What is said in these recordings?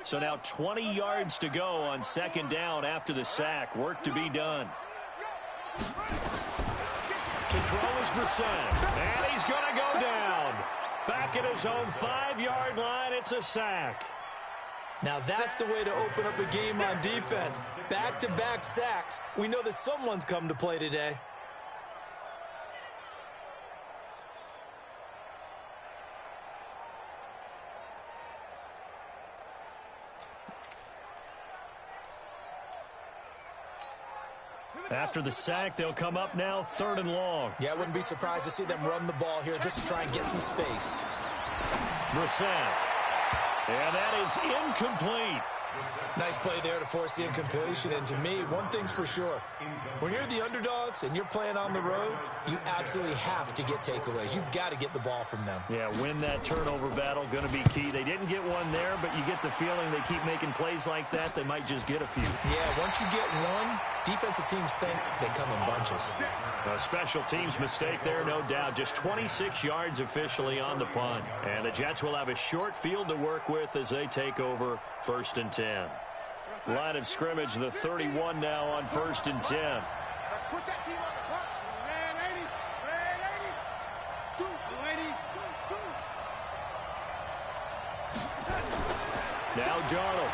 So now 20 yards to go on second down after the sack. Work to be done. To throw is Brissett. And he's going to go down. Back at his own 5-yard line, it's a sack. Now that's the way to open up a game on defense. Back-to-back sacks. We know that someone's come to play today. After the sack, they'll come up now 3rd and long. Yeah, I wouldn't be surprised to see them run the ball here just to try and get some space. Brissett. And that is incomplete. Nice play there to force the incompletion. And to me, one thing's for sure. When you're the underdogs and you're playing on the road, you absolutely have to get takeaways. You've got to get the ball from them. Yeah, win that turnover battle, going to be key. They didn't get one there, but you get the feeling they keep making plays like that, they might just get a few. Yeah, once you get one, defensive teams think they come in bunches. A special teams mistake there, no doubt. Just 26 yards officially on the punt. And the Jets will have a short field to work with as they take over 1st and 10. Line of scrimmage, the 31 now on 1st and 10. Now Darnold.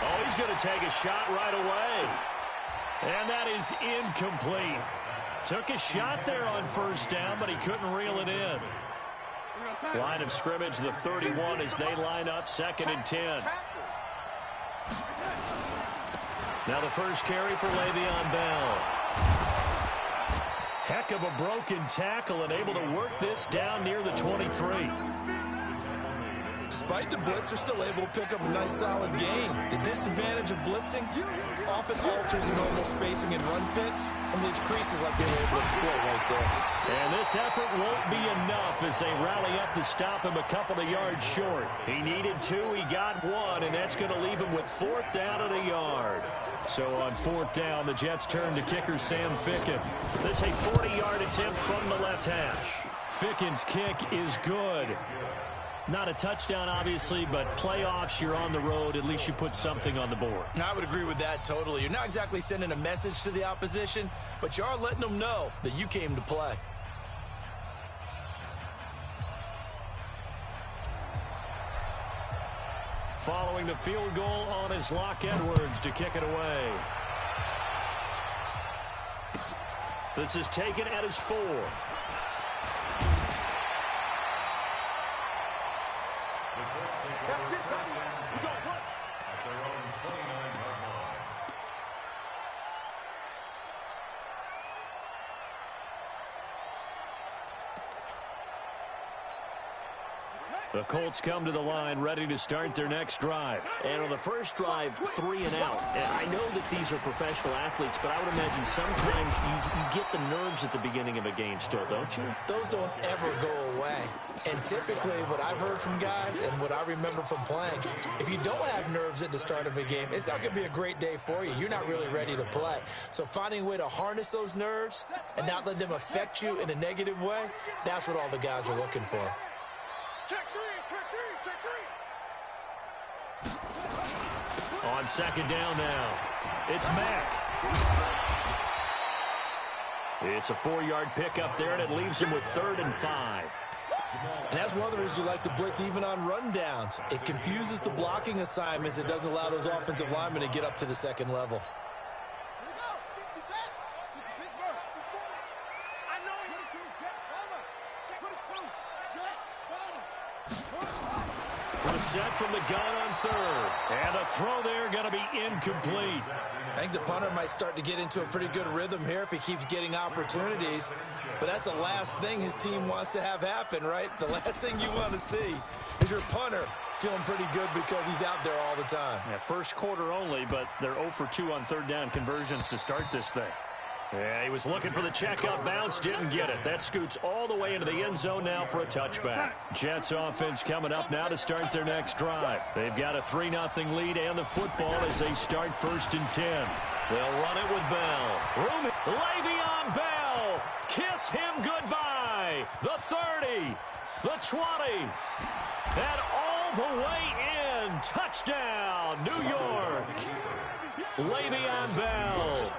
Oh, he's going to take a shot right away. And that is incomplete. Took a shot there on 1st down, but he couldn't reel it in. Line of scrimmage, the 31 as they line up 2nd and 10. Now the first carry for Le'Veon Bell. Heck of a broken tackle and able to work this down near the 23. Despite the blitz, they're still able to pick up a nice solid gain. The disadvantage of blitzing often alters the normal spacing and run fits and leaves creases like they were able to exploit right there. And this effort won't be enough as they rally up to stop him a couple of yards short. He needed 2, he got 1, and that's going to leave him with 4th down and a yard. So on 4th down, the Jets turn to kicker Sam Ficken. This a 40-yard attempt from the left hash. Ficken's kick is good. Not a touchdown, obviously, but playoffs, you're on the road. At least you put something on the board. I would agree with that totally. You're not exactly sending a message to the opposition, but you are letting them know that you came to play. Following the field goal on his Locke Edwards to kick it away. This is taken at his 4. The Colts come to the line ready to start their next drive. And on the first drive, 3 and out. And I know that these are professional athletes, but I would imagine sometimes you get the nerves at the beginning of a game still, don't you? Those don't ever go away. And typically what I've heard from guys and what I remember from playing, if you don't have nerves at the start of a game, it's not going to be a great day for you. You're not really ready to play. So finding a way to harness those nerves and not let them affect you in a negative way, that's what all the guys are looking for. On second down now, it's Mack. It's a 4-yard pickup there, and it leaves him with 3rd and 5. And that's one of the reasons you like to blitz even on rundowns. It confuses the blocking assignments. It doesn't allow those offensive linemen to get up to the second level. Set from the gun on 3rd. And a throw there going to be incomplete. I think the punter might start to get into a pretty good rhythm here if he keeps getting opportunities. But that's the last thing his team wants to have happen, right? The last thing you want to see is your punter feeling pretty good because he's out there all the time. Yeah, first quarter only, but they're 0 for 2 on 3rd down conversions to start this thing. Yeah, he was looking for the checkout bounce, didn't get it. That scoots all the way into the end zone now for a touchback. Jets offense coming up now to start their next drive. They've got a 3-0 lead and the football as they start 1st and 10. They'll run it with Bell. Le'Veon Bell. Kiss him goodbye. The 30. the 20, and all the way in. Touchdown, New York. Le'Veon Bell,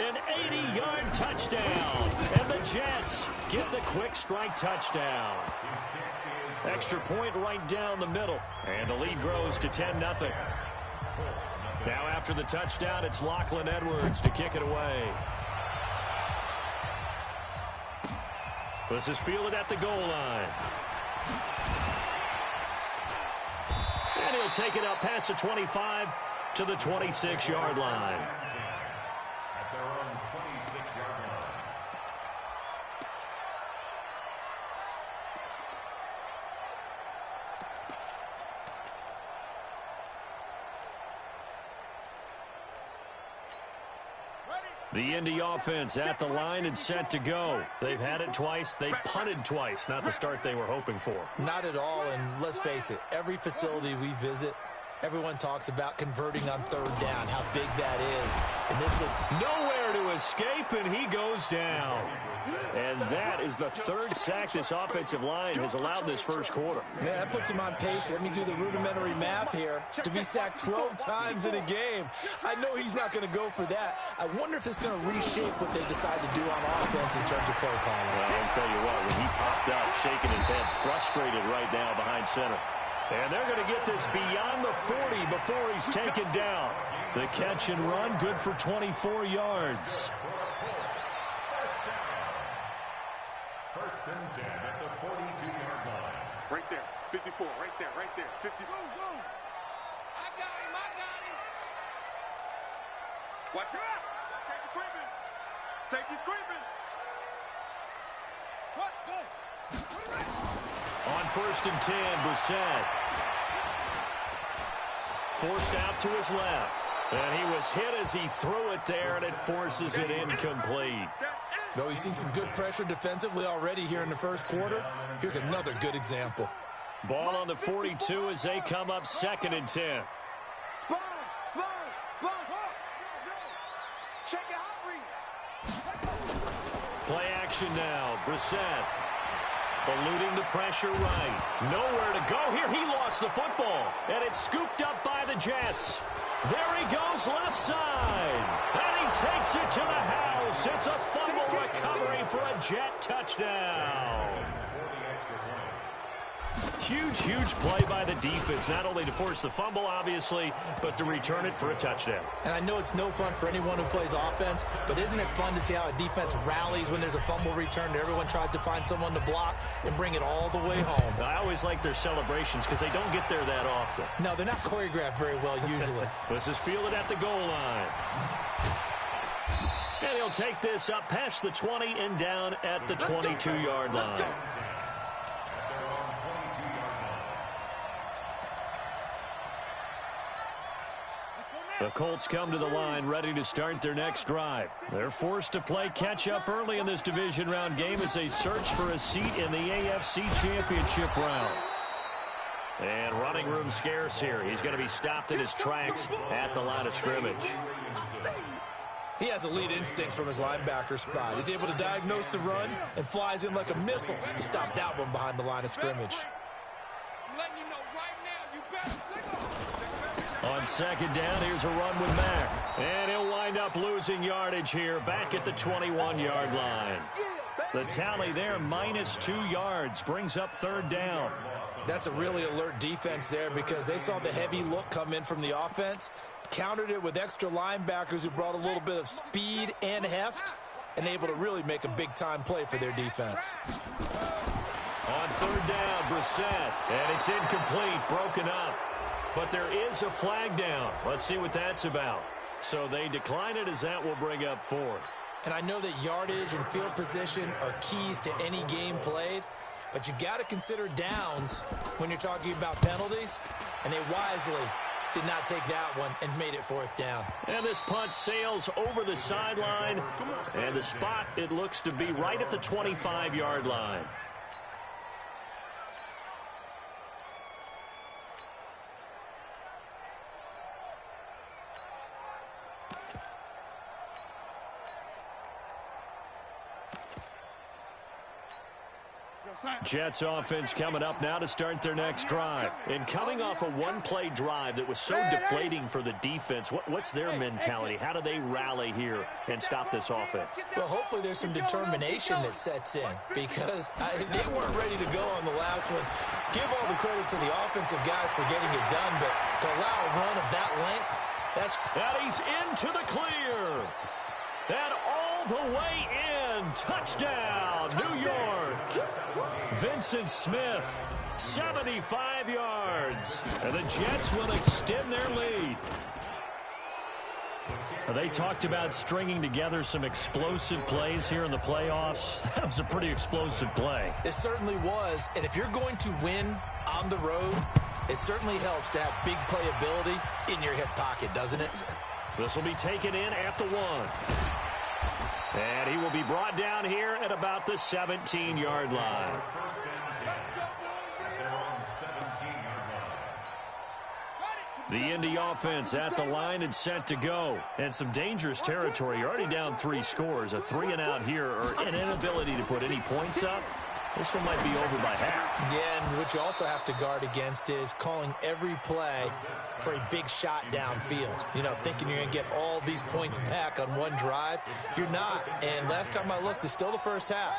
an 80-yard touchdown, and the Jets get the quick strike touchdown. Extra point right down the middle, and the lead grows to 10-0. Now after the touchdown, it's Lachlan Edwards to kick it away. This is fielded at the goal line. And he'll take it up past the 25 to the 26-yard line. At their own 26-yard line. The Indy offense at the line and set to go. They've had it twice. They've punted twice. Not the start they were hoping for. Not at all, and let's face it, every facility we visit, everyone talks about converting on third down, how big that is. And this is nowhere to escape, and he goes down. And that is the third sack this offensive line has allowed this first quarter. Man, that puts him on pace. Let me do the rudimentary math here. To be sacked 12 times in a game. I know he's not going to go for that. I wonder if it's going to reshape what they decide to do on offense in terms of play calling. Well, I'll tell you what, when he popped up, shaking his head, frustrated right now behind center. And they're going to get this beyond the 40 before he's taken down. The catch and run, good for 24 yards. First and 10 at the 42-yard line. Right there, 54, right there, 50. Go, go. I got him. Watch out. Safety creeping. Safety's creeping. What? Go. Put it right. On first and 10, Brissett. Forced out to his left. And he was hit as he threw it there, and it forces it incomplete. Though he's seen some good pressure defensively already here in the first quarter, here's another good example. Ball on the 42 as they come up second and 10. Sponge. Check it out, read. Play action now. Brissett eluding the pressure right. Nowhere to go here. He lost the football, and it's scooped up by the Jets. There he goes left side, and he takes it to the house. It's a fumble recovery for a Jet touchdown. Huge play by the defense, not only to force the fumble, obviously, but to return it for a touchdown. And I know it's no fun for anyone who plays offense, but isn't it fun to see how a defense rallies when there's a fumble return and everyone tries to find someone to block and bring it all the way home? I always like their celebrations because they don't get there that often. No, they're not choreographed very well usually. This is fielded at the goal line. And he'll take this up past the 20 and down at the 22-yard line. The Colts come to the line ready to start their next drive. They're forced to play catch-up early in this division round game as they search for a seat in the AFC Championship round. And running room scarce here. He's going to be stopped in his tracks at the line of scrimmage. He has elite instincts from his linebacker spot. He's able to diagnose the run and flies in like a missile to stop that one behind the line of scrimmage. On second down, here's a run with Mack. And he'll wind up losing yardage here back at the 21-yard line. The tally there, -2 yards, brings up third down. That's a really alert defense there because they saw the heavy look come in from the offense, countered it with extra linebackers who brought a little bit of speed and heft, and able to really make a big-time play for their defense. On third down, Brissett, and it's incomplete, broken up. But there is a flag down. Let's see what that's about. So they decline it as that will bring up fourth. And I know that yardage and field position are keys to any game played, but you've got to consider downs when you're talking about penalties, and they wisely did not take that one and made it fourth down. And this punt sails over the sideline, and the spot, it looks to be right at the 25-yard line. Jets offense coming up now to start their next drive. And coming off a one-play drive that was so deflating for the defense, what's their mentality? How do they rally here and stop this offense? Well, hopefully there's some determination that sets in because they weren't ready to go on the last one. Give all the credit to the offensive guys for getting it done, but to allow a run of that length, and he's into the clear. And all the way in. Touchdown, New York. Vincent Smith, 75 yards. And the Jets will extend their lead. They talked about stringing together some explosive plays here in the playoffs. That was a pretty explosive play. It certainly was. And if you're going to win on the road, it certainly helps to have big playability in your hip pocket, doesn't it? This will be taken in at the 1. And he will be brought down here at about the 17-yard line. The Indy offense at the line and set to go. And some dangerous territory. You're already down 3 scores. A 3-and-out here or an inability to put any points up. This one might be over by half. Yeah, and what you also have to guard against is calling every play for a big shot downfield. You know, thinking you're going to get all these points back on one drive. You're not. And last time I looked, it's still the first half.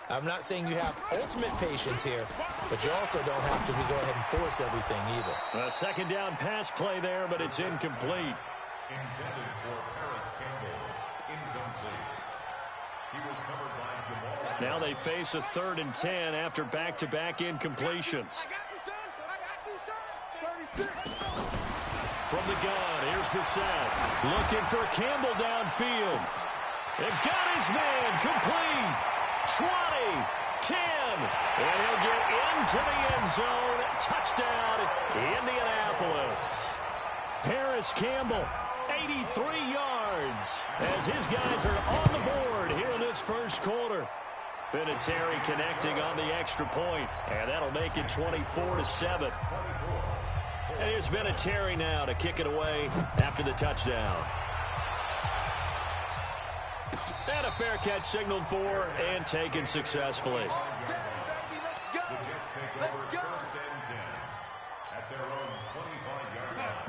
I'm not saying you have ultimate patience here, but you also don't have to go ahead and force everything either. A second down pass play there, but it's incomplete. Intended for Paris Campbell. Incomplete. He was covered by Jamal. Now they face a 3rd and 10 after back-to-back incompletions. From the gun, here's Bissett. Looking for Campbell downfield. They've got his man complete. 20, 10, and he'll get into the end zone. Touchdown, Indianapolis. Paris Campbell, 83 yards, as his guys are on the board here in this first quarter. Vinatieri connecting on the extra point, and that'll make it 24-7. And here's Vinatieri now to kick it away after the touchdown. And a fair catch signaled for and taken successfully.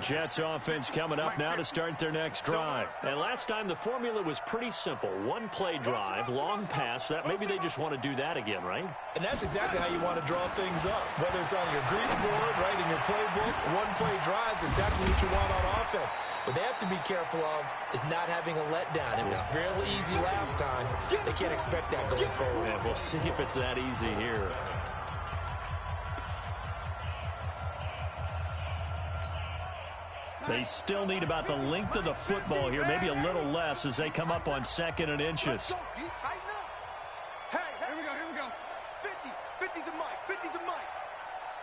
Jets offense coming up now to start their next drive. And last time the formula was pretty simple. One play drive, long pass. That maybe they just want to do that again, right? And that's exactly how you want to draw things up. Whether it's on your grease board, right, in your playbook, one play drives exactly what you want on offense. What they have to be careful of is not having a letdown. It was real easy last time. They can't expect that going forward. Yeah, we'll see if it's that easy here. They still need about the length of the football here, maybe a little less as they come up on 2nd and inches. Hey, here we go. 50 to Mike, 50 to Mike.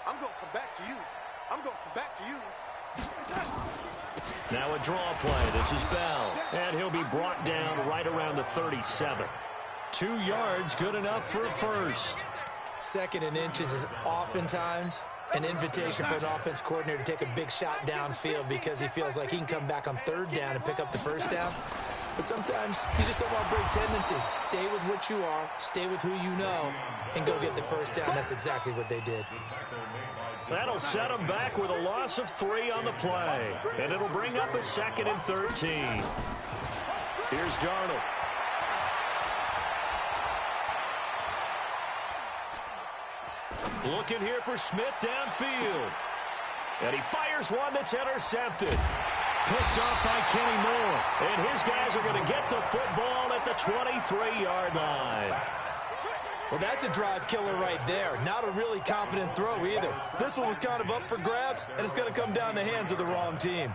I'm going to come back to you. Now a draw play. This is Bell. And he'll be brought down right around the 37. 2 yards, good enough for a first. 2nd and inches is oftentimes an invitation for an offense coordinator to take a big shot downfield because he feels like he can come back on 3rd down and pick up the first down. But sometimes you just don't want to break tendency. Stay with what you are, stay with who you know, and go get the first down. That's exactly what they did. That'll set them back with a loss of 3 on the play. And it'll bring up a 2nd and 13. Here's Darnold. Looking here for Smith downfield. And he fires one that's intercepted. Picked off by Kenny Moore. And his guys are going to get the football at the 23-yard line. Well, that's a drive killer right there. Not a really confident throw either. This one was kind of up for grabs, and it's going to come down the hands of the wrong team.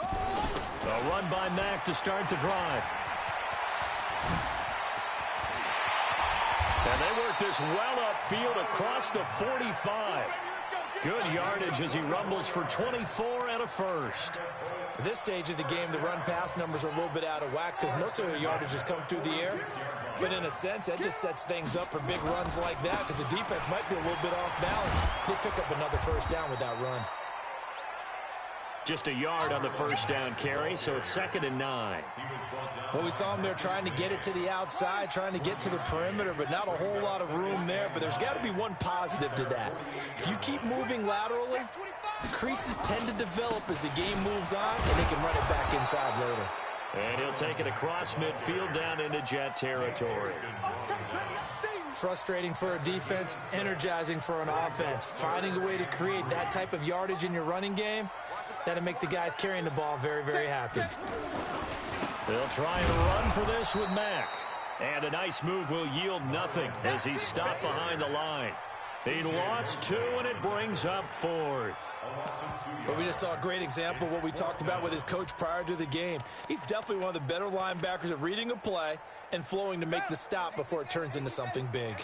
A run by Mack to start the drive. And they work this well upfield across the 45. Good yardage as he rumbles for 24 and a first. At this stage of the game, the run-pass numbers are a little bit out of whack because most of the yardage has come through the air. But in a sense, that just sets things up for big runs like that because the defense might be a little bit off balance. They pick up another first down with that run. Just a yard on the first down carry, so it's 2nd and 9. Well, we saw him there trying to get it to the outside, trying to get to the perimeter, but not a whole lot of room there. But there's got to be one positive to that. If you keep moving laterally, creases tend to develop as the game moves on, and they can run it back inside later. And he'll take it across midfield down into Jet territory. Frustrating for a defense, energizing for an offense. Finding a way to create that type of yardage in your running game, that'll make the guys carrying the ball very, very happy. They'll try and run for this with Mack. And a nice move will yield nothing as he's stopped behind the line. He lost 2, and it brings up 4th. But we just saw a great example of what we talked about with his coach prior to the game. He's definitely one of the better linebackers at reading a play and flowing to make the stop before it turns into something big.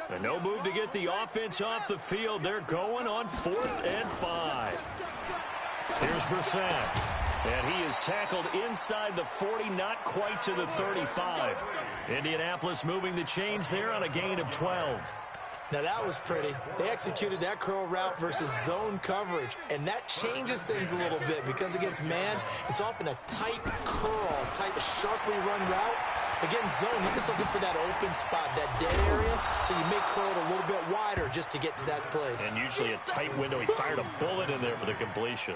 And no move to get the offense off the field. They're going on 4th and 5. Here's Brissett. And he is tackled inside the 40, not quite to the 35. Indianapolis moving the chains there on a gain of 12. Now that was pretty. They executed that curl route versus zone coverage, and that changes things a little bit because against man, it's often a tight curl, tight, sharply run route. Against zone, you're just looking for that open spot, that dead area, so you may curl it a little bit wider just to get to that place. And usually a tight window. He fired a bullet in there for the completion.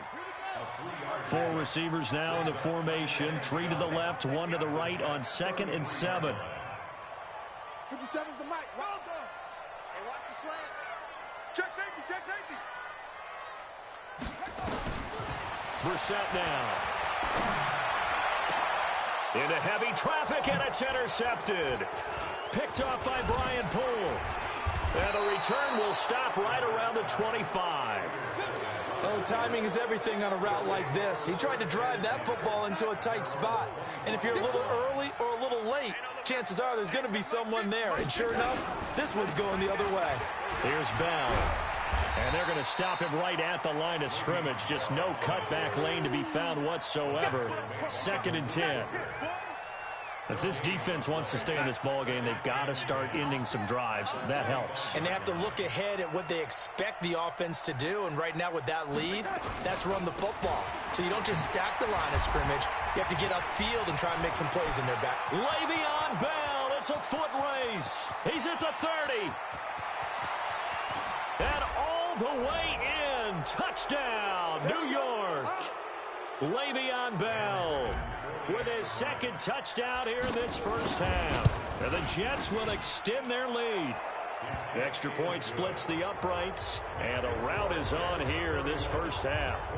4 receivers now in the formation. 3 to the left, 1 to the right on 2nd and 7. 57's the mic. Well done. Hey, watch the slant. Check safety, check safety. Brissett now. Into heavy traffic, and it's intercepted. Picked off by Brian Poole. And the return will stop right around the 25. Oh, timing is everything on a route like this. He tried to drive that football into a tight spot. And if you're a little early or a little late, chances are there's going to be someone there. And sure enough, this one's going the other way. Here's Bell. And they're going to stop him right at the line of scrimmage. Just no cutback lane to be found whatsoever. 2nd and 10. If this defense wants to stay in this ball game, they've got to start ending some drives. That helps. And they have to look ahead at what they expect the offense to do. And right now with that lead, that's run the football. So you don't just stack the line of scrimmage. You have to get upfield and try and make some plays in their back. Le'Veon Bell, it's a foot race. He's at the 30. And all the way in. Touchdown, New York. Le'Veon Bell with his 2nd touchdown here in this first half. And the Jets will extend their lead. The extra point splits the uprights, and a rout is on here in this first half.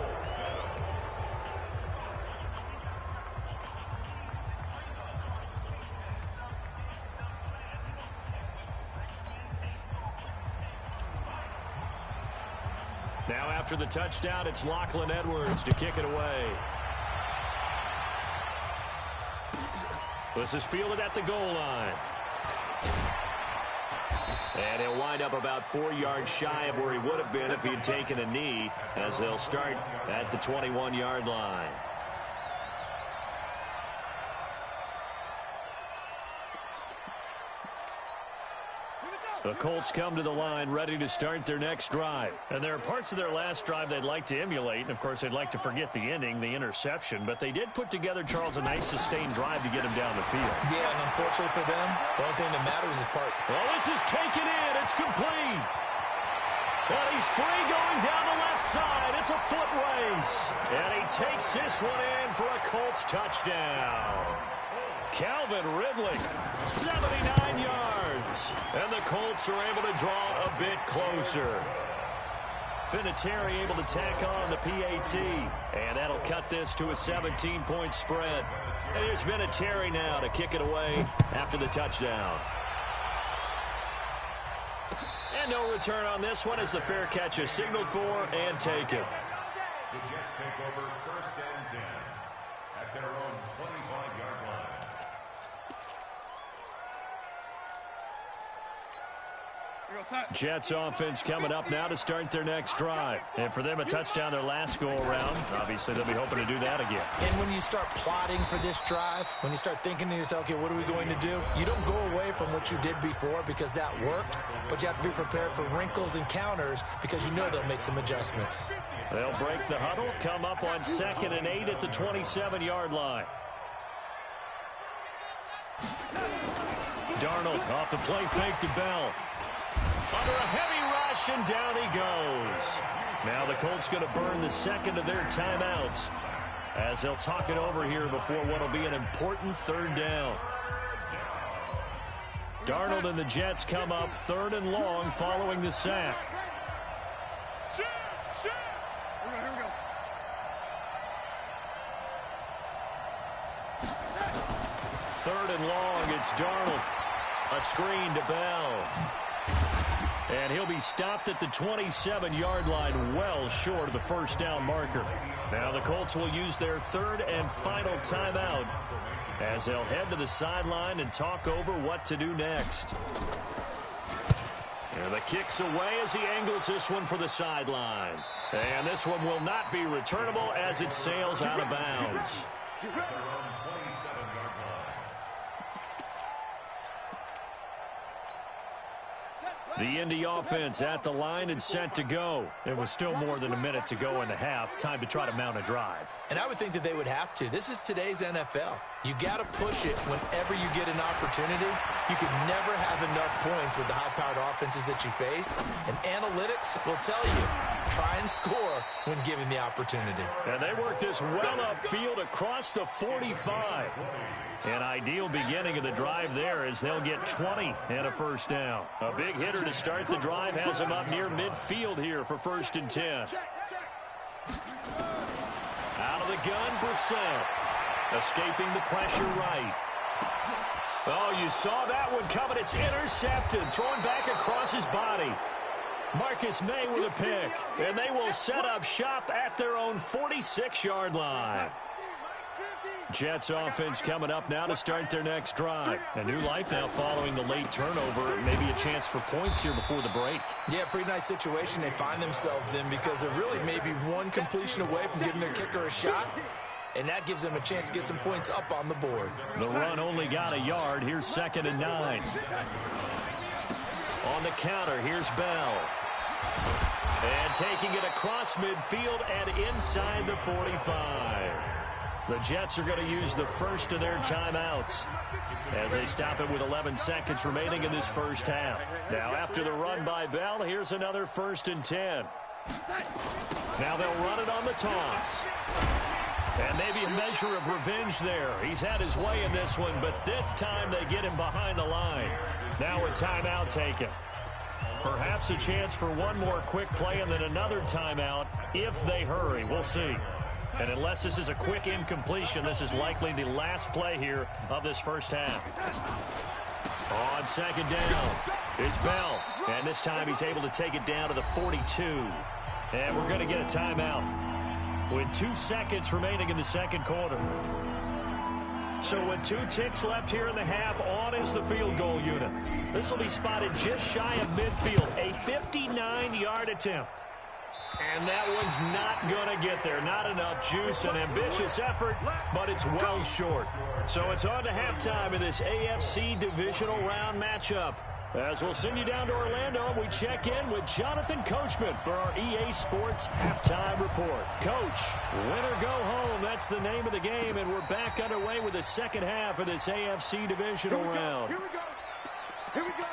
Now after the touchdown, it's Lachlan Edwards to kick it away. This is fielded at the goal line. And he'll wind up about 4 yards shy of where he would have been if he had taken a knee, as they'll start at the 21-yard line. The Colts come to the line ready to start their next drive. And there are parts of their last drive they'd like to emulate. And, of course, they'd like to forget the ending, the interception. But they did put together, Charles, a nice sustained drive to get him down the field. Yeah, and unfortunately for them, the only thing that matters is part. Well, this is taken in. It's complete. And he's free going down the left side. It's a foot race. And he takes this one in for a Colts touchdown. Calvin Ridley, 79 yards. And the Colts are able to draw a bit closer. Vinatieri able to tack on the PAT. And that'll cut this to a 17-point spread. And here's Vinatieri now to kick it away after the touchdown. And no return on this one as the fair catch is signaled for and taken. The Jets take over 1st and 10 at their own 25-yard line. Jets offense coming up now to start their next drive. And for them, a touchdown their last go-around. Obviously, they'll be hoping to do that again. And when you start plotting for this drive, when you start thinking to yourself, okay, what are we going to do? You don't go away from what you did before because that worked, but you have to be prepared for wrinkles and counters because you know they'll make some adjustments. They'll break the huddle, come up on 2nd and 8 at the 27-yard line. Darnold off the play fake to Bell. Under a heavy rush, and down he goes. Now the Colts going to burn the second of their timeouts as they'll talk it over here before what will be an important 3rd down. Darnold and the Jets come up 3rd and long following the sack. Third and long, it's Darnold. A screen to Bell. And he'll be stopped at the 27-yard line, well short of the 1st down marker. Now the Colts will use their 3rd and final timeout as they'll head to the sideline and talk over what to do next. And the kick's away as he angles this one for the sideline. And this one will not be returnable as it sails out of bounds. The Indy offense at the line and set to go. It was still more than a minute to go in the half. Time to try to mount a drive. And I would think that they would have to. This is today's NFL. You got to push it whenever you get an opportunity. You can never have enough points with the high-powered offenses that you face. And analytics will tell you, try and score when given the opportunity. And they work this well upfield across the 45. An ideal beginning of the drive there as they'll get 20 and a 1st down. A big hitter to start the drive has him up near midfield here for 1st and 10. Out of the gun, Brissett. Escaping the pressure right. Oh, you saw that one coming. It's intercepted. Thrown back across his body. Marcus May with a pick. And they will set up shop at their own 46-yard line. Jets offense coming up now to start their next drive. A new life now following the late turnover. Maybe a chance for points here before the break. Yeah, pretty nice situation they find themselves in because they're really maybe one completion away from giving their kicker a shot. And that gives them a chance to get some points up on the board. The run only got a yard. Here's 2nd and 9. On the counter, here's Bell. And taking it across midfield and inside the 45. The Jets are going to use the 1st of their timeouts as they stop it with 11 seconds remaining in this 1st half. Now after the run by Bell, here's another 1st and 10. Now they'll run it on the toss. And maybe a measure of revenge there. He's had his way in this one, but this time they get him behind the line. Now a timeout taken. Perhaps a chance for one more quick play and then another timeout if they hurry. We'll see. And unless this is a quick incompletion, this is likely the last play here of this 1st half. On 2nd down, it's Bell. And this time he's able to take it down to the 42. And we're going to get a timeout with 2 seconds remaining in the 2nd quarter. So with 2 ticks left here in the half, on is the field goal unit. This will be spotted just shy of midfield. A 59-yard attempt. And that one's not going to get there. Not enough juice, an ambitious effort, but it's well short. So it's on to halftime in this AFC divisional round matchup. As we'll send you down to Orlando, and we check in with Jonathan Coachman for our EA Sports Halftime Report. Coach, win or go home, that's the name of the game, and we're back underway with the 2nd half of this AFC divisional round. Here we go. Here we go.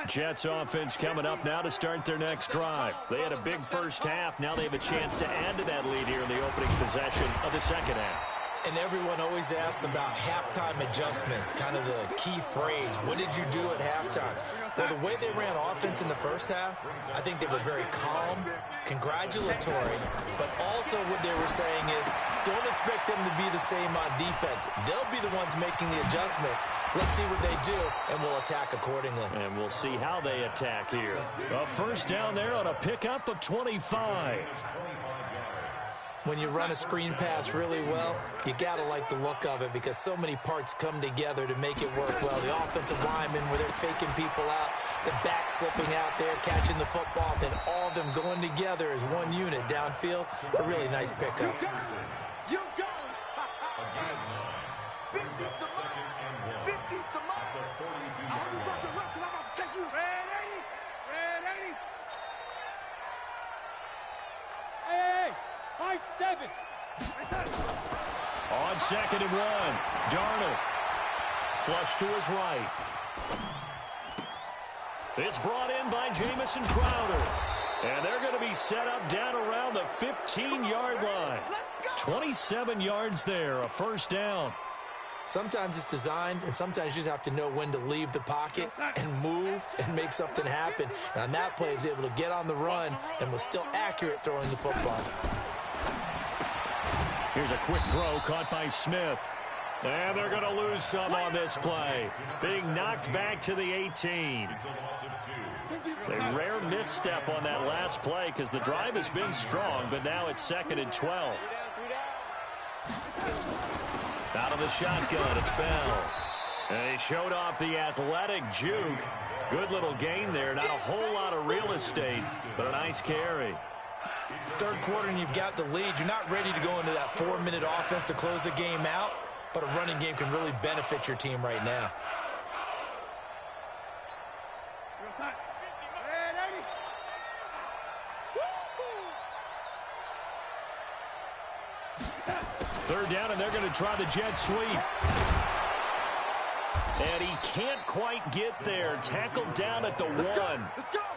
Jets offense coming up now to start their next drive. They had a big 1st half. Now they have a chance to add to that lead here in the opening possession of the 2nd half. And everyone always asks about halftime adjustments, kind of the key phrase. What did you do at halftime? Well, the way they ran offense in the 1st half, I think they were very calm, congratulatory, but also what they were saying is don't expect them to be the same on defense. They'll be the ones making the adjustments. Let's see what they do, and we'll attack accordingly. And we'll see how they attack here. A 1st down there on a pickup of 25. When you run a screen pass really well, you got to like the look of it because so many parts come together to make it work well. The offensive linemen, where they're faking people out, the back slipping out there, catching the football, then all of them going together as one unit downfield. A really nice pickup. You got it. 50's the mark. 50's the mark. I hope you brought your luck because I'm about to take you. Red 80. Red 80. Hey, high 7. On 2nd and 1, Darnold. Flush to his right. It's brought in by Jamison Crowder. And they're going to be set up down around the 15-yard line. 27 yards there, a first down. Sometimes it's designed, and sometimes you just have to know when to leave the pocket and move and make something happen. And on that play, he was able to get on the run and was still accurate throwing the football. Here's a quick throw caught by Smith. And they're going to lose some on this play. Being knocked back to the 18. A rare misstep on that last play because the drive has been strong, but now it's 2nd and 12. Out of the shotgun, it's Bell. And he showed off the athletic juke. Good little gain there. Not a whole lot of real estate, but a nice carry. Third quarter and you've got the lead. You're not ready to go into that 4-minute offense to close the game out, but a running game can really benefit your team right now. Red 80. Third down, and they're going to try the jet sweep. And he can't quite get there. Tackled down at the 1.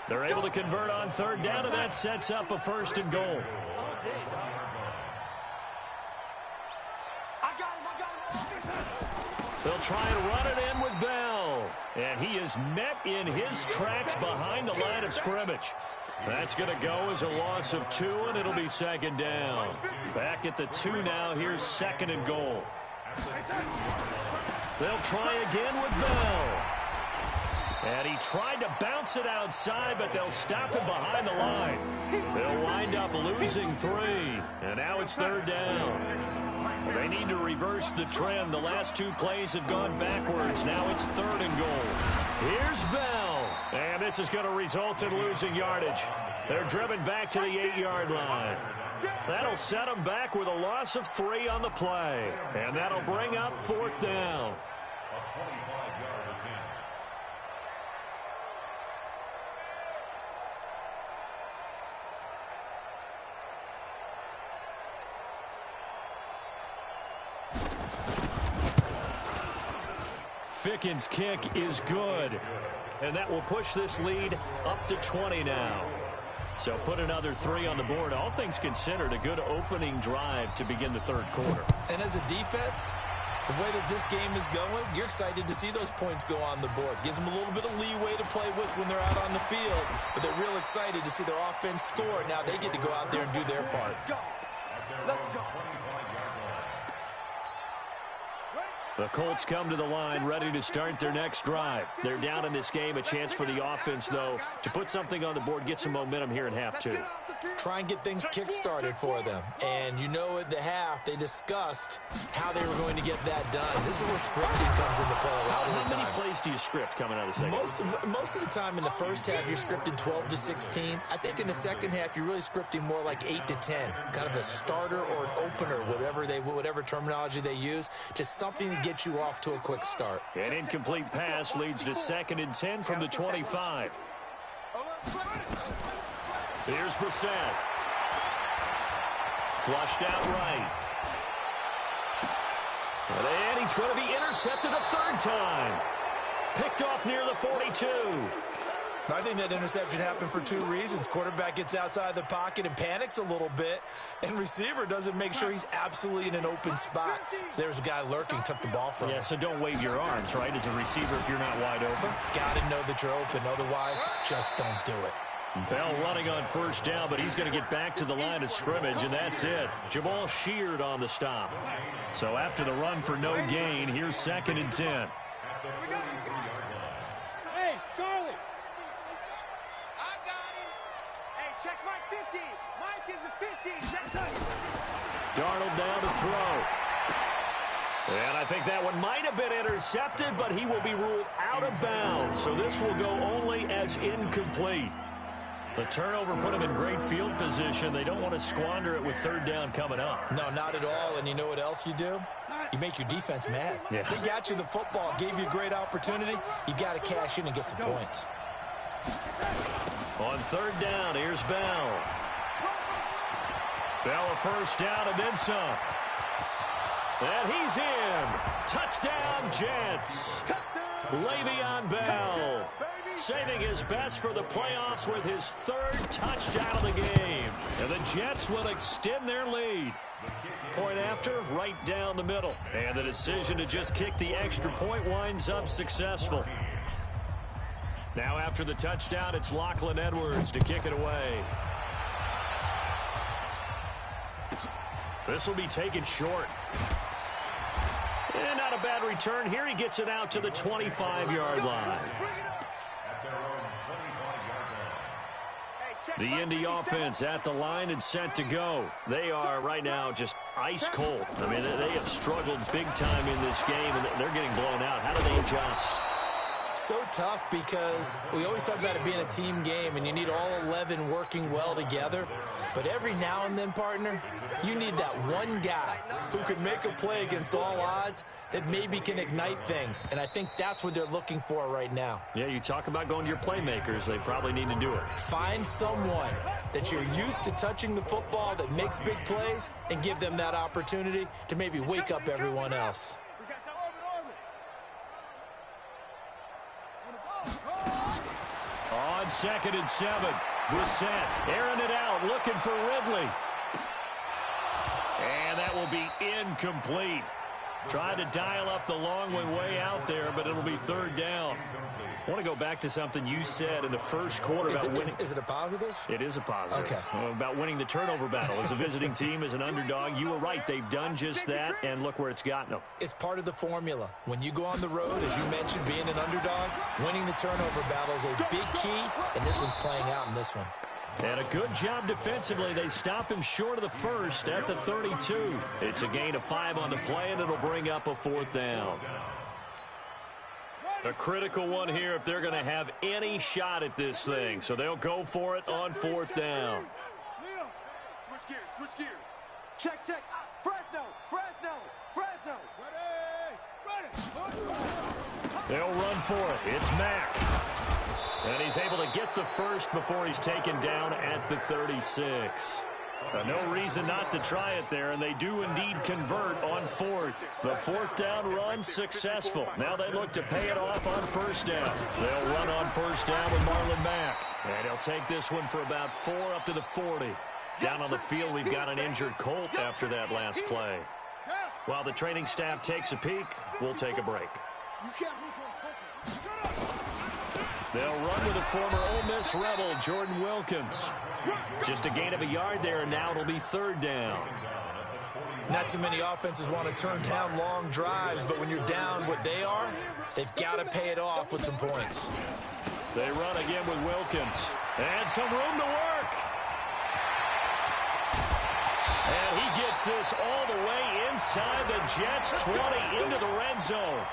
They're able to convert on third down, and that sets up a 1st and goal. They'll try and run it in with Bell. And he is met in his tracks behind the line of scrimmage. That's going to go as a loss of 2, and it'll be 2nd down. Back at the 2 now. Here's 2nd and goal. They'll try again with Bell. And he tried to bounce it outside, but they'll stop him behind the line. They'll wind up losing 3. And now it's 3rd down. They need to reverse the trend. The last 2 plays have gone backwards. Now it's 3rd and goal. Here's Bell. And this is going to result in losing yardage. They're driven back to the 8-yard line. That'll set them back with a loss of 3 on the play. And that'll bring up 4th down. Ficken's kick is good. And that will push this lead up to 20 now. So put another 3 on the board. All things considered, a good opening drive to begin the 3rd quarter. And as a defense, the way that this game is going, you're excited to see those points go on the board. Gives them a little bit of leeway to play with when they're out on the field. But they're real excited to see their offense score. Now they get to go out there and do their part. Let's go. The Colts come to the line ready to start their next drive. They're down in this game. A chance for the offense, though, to put something on the board, get some momentum here in half 2. Try and get things kick-started for them. And you know at the half, they discussed how they were going to get that done. This is where scripting comes into play a lot of the time. How many plays do you script coming out of the second? Most of the time in the first half, you're scripting 12 to 16. I think in the second half, you're really scripting more like 8 to 10. Kind of a starter or an opener, whatever terminology they use. Just something to get you off to a quick start. An incomplete pass leads to 2nd and 10 from the 25. Here's Brissett. Flushed out right. And he's going to be intercepted a 3rd time. Picked off near the 42. I think that interception happened for 2 reasons. Quarterback gets outside the pocket and panics a little bit, and receiver doesn't make sure he's absolutely in an open spot. So there's a guy lurking, took the ball from him. Yeah, so don't wave your arms, right, as a receiver if you're not wide open. Got to know that you're open. Otherwise, just don't do it. Bell running on 1st down, but he's going to get back to the line of scrimmage, and that's it. Jamal Sheard on the stop. So after the run for no gain, here's 2nd and 10. Hey, Charlie. I got it. Hey, check Mike 50. Mike is a 50. Check that. Darnold down to throw. And I think that one might have been intercepted, but he will be ruled out of bounds. So this will go only as incomplete. The turnover put him in great field position. They don't want to squander it with third down coming up. No, not at all. And you know what else you do? You make your defense mad. Yeah. They got you the football, gave you a great opportunity. You got to cash in and get some points. On third down, here's Bell. Bell a first down and then some. And he's in. Touchdown, Jets. Le'Veon Bell saving his best for the playoffs with his third touchdown of the game. And the Jets will extend their lead. Point after, right down the middle. And the decision to just kick the extra point winds up successful. Now after the touchdown, it's Lachlan Edwards to kick it away. This will be taken short. And not a bad return here. He gets it out to the 25-yard line. The Indy offense at the line and set to go. They are right now just ice cold. I mean, they have struggled big time in this game, and they're getting blown out. How do they adjust? So tough because we always talk about it being a team game, and you need all 11 working well together. But every now and then, partner, you need that one guy who can make a play against all odds that maybe can ignite things. And I think that's what they're looking for right now. Yeah, you talk about going to your playmakers. They probably need to do it. Find someone that you're used to touching the football that makes big plays and give them that opportunity to maybe wake up everyone else. On 2nd and 7, Brissett airing it out, looking for Ridley. And that will be incomplete. Tried to dial up the long way out there, but it'll be third down. I want to go back to something you said in the first quarter about winning. Is it a positive? It is a positive. Okay. About winning the turnover battle. As a visiting team, as an underdog, you were right. They've done just that, and look where it's gotten them. It's part of the formula. When you go on the road, as you mentioned, being an underdog, winning the turnover battle is a big key, and this one's playing out in this one. And a good job defensively. They stop him short of the first at the 32. It's a gain of 5 on the play, and it'll bring up a fourth down. A critical one here if they're going to have any shot at this thing. So they'll go for it on fourth down. Switch gears, switch gears. Check, check. Fresno, Fresno, Fresno. Ready, ready. They'll run for it. It's Mack. And he's able to get the first before he's taken down at the 36. No reason not to try it there, and they do indeed convert on fourth. The fourth down run successful. Now they look to pay it off on first down. They'll run on first down with Marlon Mack. And he'll take this one for about 4 up to the 40. Down on the field, we've got an injured Colt after that last play. While the training staff takes a peek, we'll take a break. They'll run with a former Ole Miss Rebel, Jordan Wilkins. Just a gain of a yard there, and now it'll be third down. Not too many offenses want to turn down long drives, but when you're down what they are, they've got to pay it off with some points. They run again with Wilkins. And some room to work. And he gets this all the way inside the Jets' 20 into the red zone.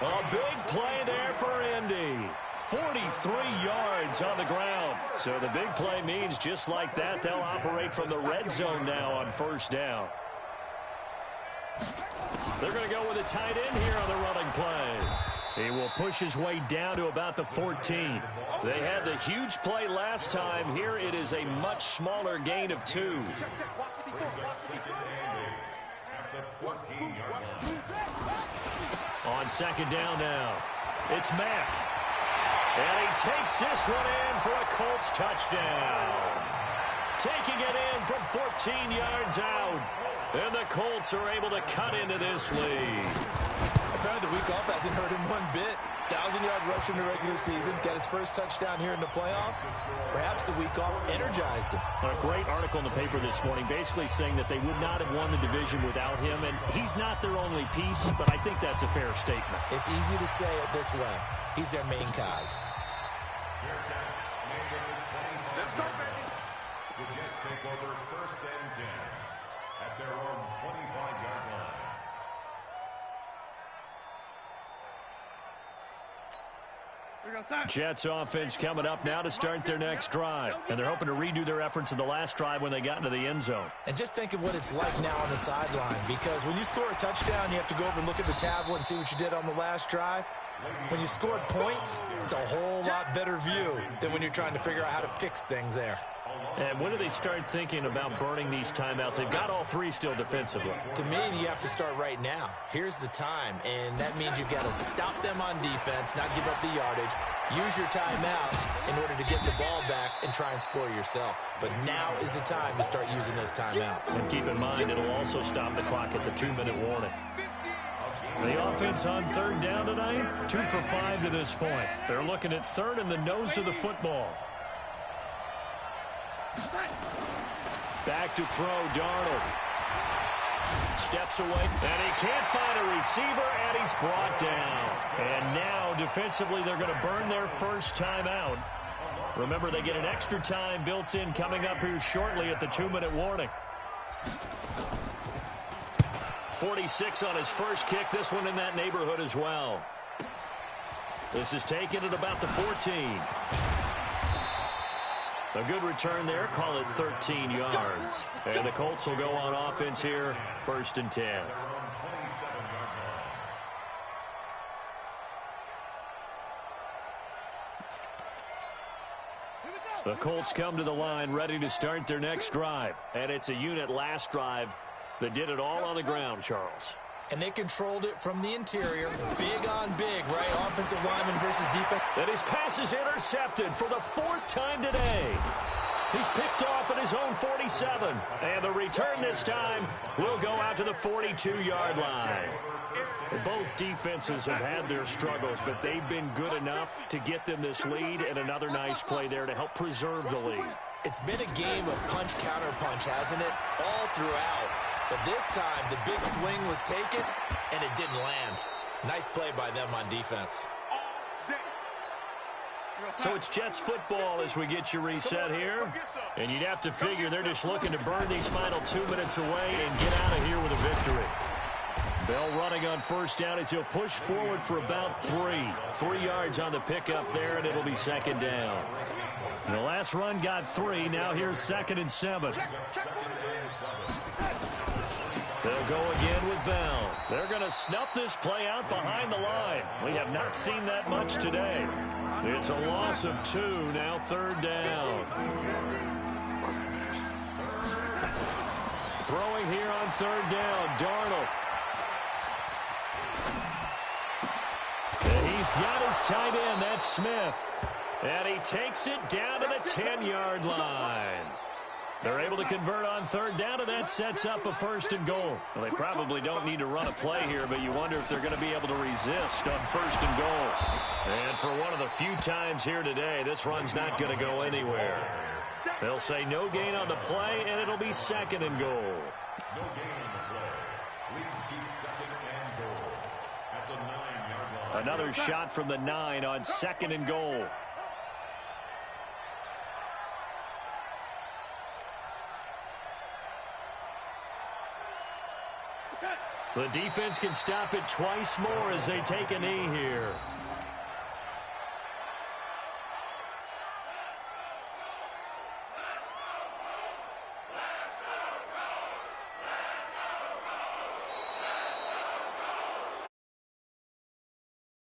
A big play there for Indy. 43 yards on the ground. So the big play means just like that, they'll operate from the red zone now on first down. They're going to go with a tight end here on the running play. He will push his way down to about the 14. They had the huge play last time. Here it is a much smaller gain of 2. On second down now, it's Mack. And he takes this one in for a Colts touchdown. Taking it in from 14 yards out. And the Colts are able to cut into this lead. Apparently the week off hasn't hurt him one bit. 1,000-yard rush in the regular season. Got his first touchdown here in the playoffs. Perhaps the week off energized him. A great article in the paper this morning basically saying that they would not have won the division without him. And he's not their only piece, but I think that's a fair statement. It's easy to say it this way. He's their main cog. Let's go, baby. The Jets take over first and 10 at their Jets offense coming up now to start their next drive. And they're hoping to redo their efforts in the last drive when they got into the end zone. And just think of what it's like now on the sideline, because when you score a touchdown, you have to go over and look at the tablet and see what you did on the last drive. When you scored points, it's a whole lot better view than when you're trying to figure out how to fix things there. And when do they start thinking about burning these timeouts? They've got all three still defensively. To me, you have to start right now. Here's the time, and that means you've got to stop them on defense, not give up the yardage, use your timeouts in order to get the ball back and try and score yourself. But now is the time to start using those timeouts. And keep in mind, it'll also stop the clock at the 2-minute warning. The offense on third down tonight, 2 for 5 to this point. They're looking at third in the nose of the football. Back to throw, Darnold. Steps away, and he can't find a receiver, and he's brought down. And now, defensively, they're going to burn their first timeout. Remember, they get an extra time built in coming up here shortly at the 2-minute warning. 46 on his first kick, this one in that neighborhood as well. This is taken at about the 14. A good return there, call it 13 yards. And the Colts will go on offense here, 1st and 10. The Colts come to the line ready to start their next drive. And it's a unit last drive that did it all on the ground, Charles. And they controlled it from the interior. Big on big, right? Offensive lineman versus defense. And his pass is intercepted for the 4th time today. He's picked off at his own 47. And the return this time will go out to the 42-yard line. Both defenses have had their struggles, but they've been good enough to get them this lead, and another nice play there to help preserve the lead. It's been a game of punch-counter-punch, hasn't it? All throughout. But this time, the big swing was taken, and it didn't land. Nice play by them on defense. So it's Jets football as we get you reset here. And you'd have to figure they're just looking to burn these final 2 minutes away and get out of here with a victory. Bell running on first down as he'll push forward for about 3. 3 yards on the pickup there, and it'll be 2nd down. And the last run got 3. Now here's 2nd and 7. They'll go again with Bell. They're going to snuff this play out behind the line. We have not seen that much today. It's a loss of 2, now 3rd down. Throwing here on 3rd down, Darnold. And he's got his tight end, that's Smith. And he takes it down to the 10-yard line. They're able to convert on 3rd down, and that sets up a 1st and goal. Well, they probably don't need to run a play here, but you wonder if they're going to be able to resist on 1st and goal. And for one of the few times here today, this run's not going to go anywhere. They'll say no gain on the play, and it'll be 2nd and goal. No gain on the play. Leads to 2nd and goal at the 9-yard line. Another shot from the 9 on 2nd and goal. The defense can stop it twice more as they take a knee here.